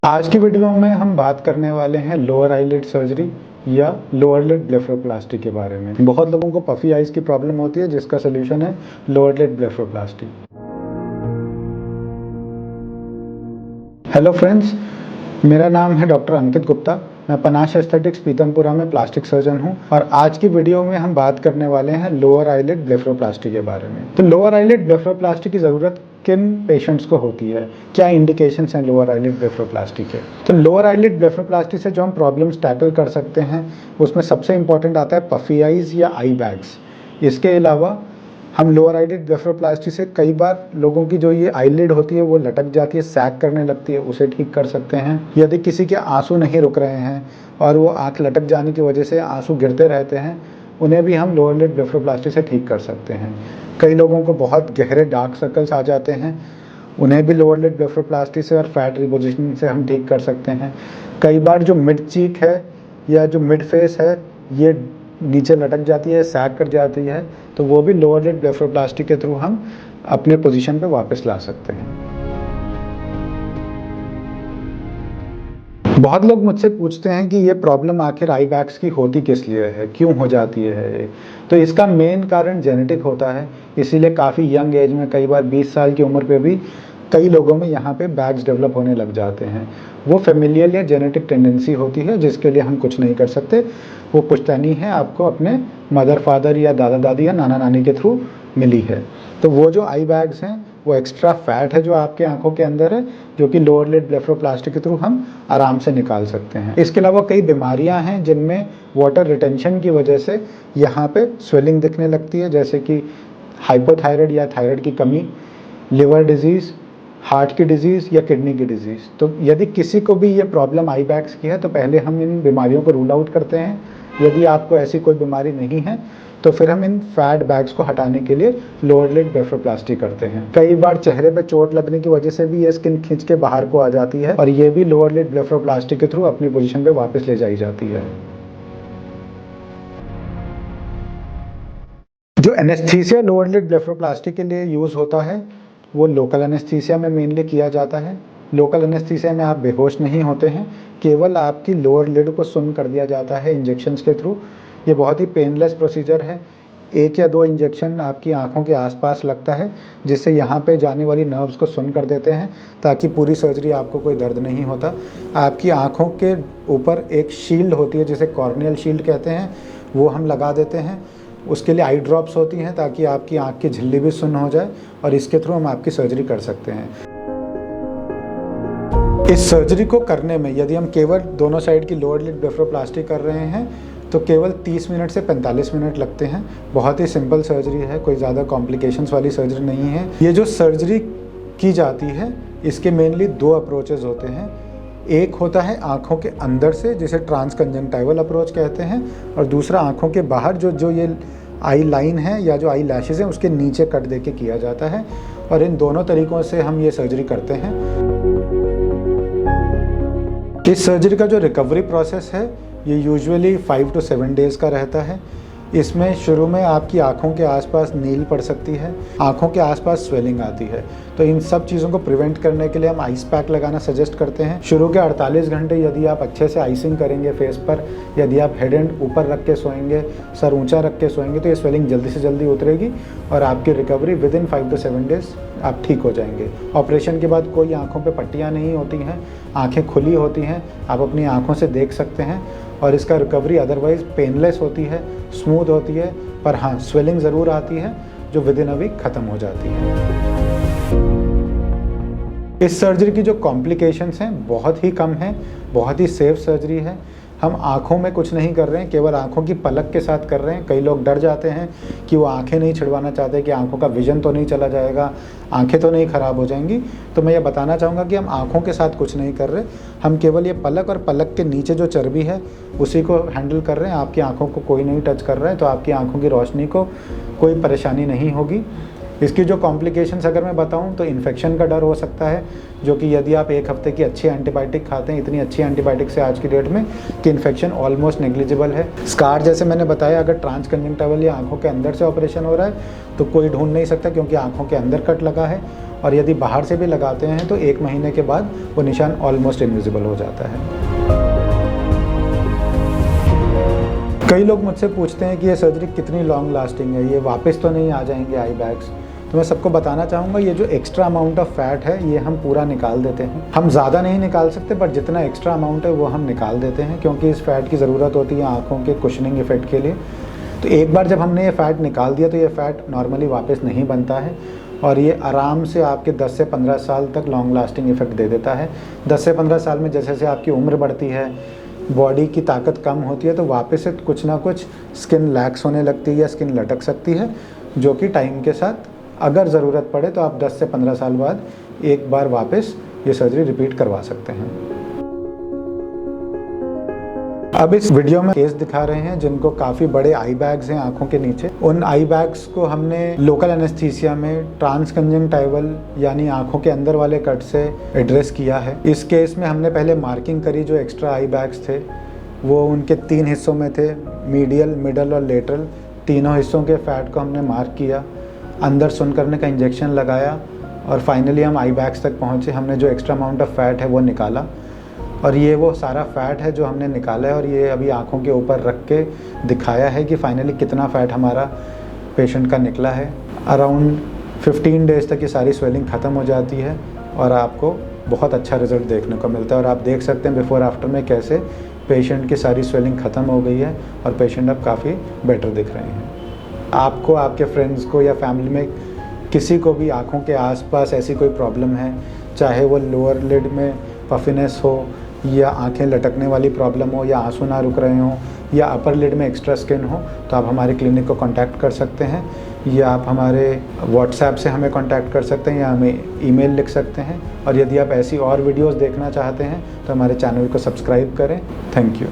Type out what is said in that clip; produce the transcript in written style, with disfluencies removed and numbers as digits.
आज की वीडियो में हम बात करने वाले हैं लोअर आईलिड सर्जरी या लोअर लिड ब्लेफरोप्लास्टी के बारे में। बहुत लोगों को पफी आइज की प्रॉब्लम होती है जिसका सोल्यूशन है लोअर लिड ब्लेफरोप्लास्टी। हेलो फ्रेंड्स, मेरा नाम है डॉक्टर अंकित गुप्ता। मैं पनाश एस्थेटिक्स पीतमपुरा में प्लास्टिक सर्जन हूं और आज की वीडियो में हम बात करने वाले हैं लोअर आईलिड ब्लेफरोप्लास्टी के बारे में। तो लोअर आईलिड ब्लेफरोप्लास्टी की ज़रूरत किन पेशेंट्स को होती है, क्या इंडिकेशंस हैं लोअर आईलिड ब्लेफरोप्लास्टी के। तो लोअर आईलिड ब्लेफरोप्लास्टी से जो हम प्रॉब्लम्स टैकल कर सकते हैं उसमें सबसे इंपॉर्टेंट आता है पफी आइज या आई बैग्स। इसके अलावा हम लोअर आईलिड ब्लेफरोप्लास्टी से कई बार लोगों की जो ये आईलिड होती है वो लटक जाती है, सैग करने लगती है, उसे ठीक कर सकते हैं। यदि किसी के आंसू नहीं रुक रहे हैं और वो आंख लटक जाने की वजह से आंसू गिरते रहते हैं, उन्हें भी हम लोअर लिड ब्लेफरोप्लास्टी से ठीक कर सकते हैं। कई लोगों को बहुत गहरे डार्क सर्कल्स आ जाते हैं, उन्हें भी लोअर लिड ब्लेफरोप्लास्टी से और फैट रिपोजिशनिंग से हम ठीक कर सकते हैं। कई बार जो मिड चीक है या जो मिड फेस है ये नीचे लटक जाती है, सैग कर जाती है, तो वो भी लोअर लिड ब्लेफरोप्लास्टी के थ्रू हम अपने पोजीशन पे वापस ला सकते हैं। बहुत लोग मुझसे पूछते हैं कि ये प्रॉब्लम आखिर आई बैग्स की होती किस लिए है, क्यों हो जाती है। तो इसका मेन कारण जेनेटिक होता है, इसीलिए काफ़ी यंग एज में, कई बार 20 साल की उम्र पे भी कई लोगों में यहाँ पे बैग्स डेवलप होने लग जाते हैं। वो फेमिलियल या जेनेटिक टेंडेंसी होती है जिसके लिए हम कुछ नहीं कर सकते। वो पुश्तैनी है, आपको अपने मदर फादर या दादा दादी या नाना नानी के थ्रू मिली है। तो वो जो आई बैग्स हैं वो एक्स्ट्रा फैट है जो आपके आंखों के अंदर है, जो कि लोअर लिड ब्लेफरोप्लास्टी के थ्रू हम आराम से निकाल सकते हैं। इसके अलावा कई बीमारियां हैं जिनमें वाटर रिटेंशन की वजह से यहाँ पे स्वेलिंग दिखने लगती है, जैसे कि हाइपोथायराइड या थायराइड की कमी, लिवर डिजीज़, हार्ट की डिजीज़ या किडनी की डिजीज़। तो यदि किसी को भी ये प्रॉब्लम आई बैग्स की है तो पहले हम इन बीमारियों को रूल आउट करते हैं। यदि आपको ऐसी कोई बीमारी नहीं है तो फिर हम इन फैट बैग्स को हटाने के लिए लोअर लिड ब्लेफरोप्लास्टी करते हैं। कई बार चेहरे पे चोट लगने की वजह से भी ये स्किन खींच के बाहर को आ जाती है और ये भी लोअर लिड ब्लेफरोप्लास्टी के थ्रू अपनी पोजीशन पे वापस ले जाई जाती है। जो एनेस्थीसिया लोअर लिड ब्लेफरोप्लास्टी के लिए यूज़ होता है वो लोकल एनेस्थीसिया में मेनली किया जाता है। लोकल एनेस्थीसिया में आप बेहोश नहीं होते हैं, केवल आपकी लोअर लिड को सुन्न कर दिया जाता है इंजेक्शंस के थ्रू। ये बहुत ही पेनलेस प्रोसीजर है। 1 या 2 इंजेक्शन आपकी आंखों के आसपास लगता है जिससे यहाँ पे जाने वाली नर्व्स को सुन्न कर देते हैं ताकि पूरी सर्जरी आपको कोई दर्द नहीं होता। आपकी आंखों के ऊपर एक शील्ड होती है जिसे कॉर्नियल शील्ड कहते हैं, वो हम लगा देते हैं। उसके लिए आई ड्रॉप्स होती हैं ताकि आपकी आंख की झिल्ली भी सुन्न हो जाए और इसके थ्रू हम आपकी सर्जरी कर सकते हैं। इस सर्जरी को करने में यदि हम केवल दोनों साइड की लोअर लिड ब्लेफरोप्लास्टी कर रहे हैं तो केवल 30 मिनट से 45 मिनट लगते हैं। बहुत ही सिंपल सर्जरी है, कोई ज़्यादा कॉम्प्लिकेशंस वाली सर्जरी नहीं है। ये जो सर्जरी की जाती है इसके मेनली 2 अप्रोचेज होते हैं। एक होता है आंखों के अंदर से जिसे ट्रांसकंजंक्टिवल अप्रोच कहते हैं, और दूसरा आंखों के बाहर जो ये आई लाइन है या जो आई लैशेज़ हैं उसके नीचे कट दे के किया जाता है। और इन दोनों तरीक़ों से हम ये सर्जरी करते हैं। इस सर्जरी का जो रिकवरी प्रोसेस है ये यूजुअली 5 to 7 डेज़ का रहता है। इसमें शुरू में आपकी आंखों के आसपास नील पड़ सकती है, आंखों के आसपास स्वेलिंग आती है, तो इन सब चीज़ों को प्रिवेंट करने के लिए हम आइस पैक लगाना सजेस्ट करते हैं। शुरू के 48 घंटे यदि आप अच्छे से आइसिंग करेंगे फेस पर, यदि आप हेड एंड ऊपर रख के सोएंगे, सर ऊंचा रख के सोएंगे, तो ये स्वेलिंग जल्दी से जल्दी उतरेगी और आपकी रिकवरी विदिन 5 to 7 डेज़ आप ठीक हो जाएंगे। ऑपरेशन के बाद कोई आँखों पर पट्टियाँ नहीं होती हैं, आँखें खुली होती हैं, आप अपनी आँखों से देख सकते हैं और इसका रिकवरी अदरवाइज़ पेनलेस होती है, स्मूथ होती है, पर हाँ स्वेलिंग ज़रूर आती है जो विदिन अ वीक ख़त्म हो जाती है। इस सर्जरी की जो कॉम्प्लिकेशंस हैं बहुत ही कम हैं, बहुत ही सेफ सर्जरी है। हम आँखों में कुछ नहीं कर रहे हैं, केवल आँखों की पलक के साथ कर रहे हैं। कई लोग डर जाते हैं कि वो आँखें नहीं छिड़वाना चाहते कि आँखों का विजन तो नहीं चला जाएगा, आँखें तो नहीं ख़राब हो जाएंगी। तो मैं ये बताना चाहूँगा कि हम आँखों के साथ कुछ नहीं कर रहे, हम केवल ये पलक और पलक के नीचे जो चर्बी है उसी को हैंडल कर रहे हैं। आपकी आँखों को कोई नहीं टच कर रहा है, तो आपकी आँखों की रोशनी को कोई परेशानी नहीं होगी। इसकी जो कॉम्प्लिकेशंस अगर मैं बताऊं तो इन्फेक्शन का डर हो सकता है, जो कि यदि आप 1 हफ्ते की अच्छी एंटीबायोटिक खाते हैं, इतनी अच्छी एंटीबायोटिक्स है आज की डेट में कि इन्फेक्शन ऑलमोस्ट नेग्लिजिबल है। स्कार जैसे मैंने बताया, अगर ट्रांसकंजंक्टिवल या आंखों के अंदर से ऑपरेशन हो रहा है तो कोई ढूंढ नहीं सकता क्योंकि आंखों के अंदर कट लगा है और यदि बाहर से भी लगाते हैं तो 1 महीने के बाद वो निशान ऑलमोस्ट इनविजिबल हो जाता है। कई लोग मुझसे पूछते हैं कि ये सर्जरी कितनी लॉन्ग लास्टिंग है, ये वापस तो नहीं आ जाएंगे आई बैग्स। तो मैं सबको बताना चाहूँगा, ये जो एक्स्ट्रा अमाउंट ऑफ फैट है ये हम पूरा निकाल देते हैं। हम ज़्यादा नहीं निकाल सकते, बट जितना एक्स्ट्रा अमाउंट है वो हम निकाल देते हैं, क्योंकि इस फैट की ज़रूरत होती है आँखों के कुशनिंग इफेक्ट के लिए। तो एक बार जब हमने ये फ़ैट निकाल दिया तो ये फ़ैट नॉर्मली वापस नहीं बनता है, और ये आराम से आपके 10 से 15 साल तक लॉन्ग लास्टिंग इफेक्ट दे देता है। 10 से 15 साल में जैसे जैसे आपकी उम्र बढ़ती है, बॉडी की ताकत कम होती है, तो वापस से कुछ ना कुछ स्किन लैक्स होने लगती है या स्किन लटक सकती है, जो कि टाइम के साथ अगर ज़रूरत पड़े तो आप 10 से 15 साल बाद एक बार वापस ये सर्जरी रिपीट करवा सकते हैं। अब इस वीडियो में केस दिखा रहे हैं जिनको काफ़ी बड़े आई बैग्स हैं आंखों के नीचे। उन आई बैग्स को हमने लोकल एनेस्थीसिया में ट्रांसकंजंक्टिवल यानी आंखों के अंदर वाले कट से एड्रेस किया है। इस केस में हमने पहले मार्किंग करी, जो एक्स्ट्रा आई बैग्स थे वो उनके 3 हिस्सों में थे, मीडियल, मिडल और लेटरल। तीनों हिस्सों के फैट को हमने मार्क किया, अंदर सुन करने का इंजेक्शन लगाया, और फाइनली हम आई बैग्स तक पहुँचे। हमने जो एक्स्ट्रा अमाउंट ऑफ फैट है वो निकाला, और ये वो सारा फ़ैट है जो हमने निकाला है, और ये अभी आँखों के ऊपर रख के दिखाया है कि फाइनली कितना फ़ैट हमारा पेशेंट का निकला है। अराउंड 15 डेज़ तक ये सारी स्वेलिंग ख़त्म हो जाती है और आपको बहुत अच्छा रिज़ल्ट देखने को मिलता है। और आप देख सकते हैं बिफ़ोर आफ्टर में कैसे पेशेंट की सारी स्वेलिंग ख़त्म हो गई है और पेशेंट अब काफ़ी बेटर दिख रहे हैं। आपको, आपके फ्रेंड्स को या फैमिली में किसी को भी आँखों के आसपास ऐसी कोई प्रॉब्लम है, चाहे वो लोअर लिड में पफिनेस हो, या आंखें लटकने वाली प्रॉब्लम हो, या आंसू ना रुक रहे हों, या अपर लिड में एक्स्ट्रा स्किन हो, तो आप हमारे क्लिनिक को कांटेक्ट कर सकते हैं, या आप हमारे व्हाट्सएप से हमें कांटेक्ट कर सकते हैं, या हमें ईमेल लिख सकते हैं। और यदि आप ऐसी और वीडियोस देखना चाहते हैं तो हमारे चैनल को सब्सक्राइब करें। Thank you.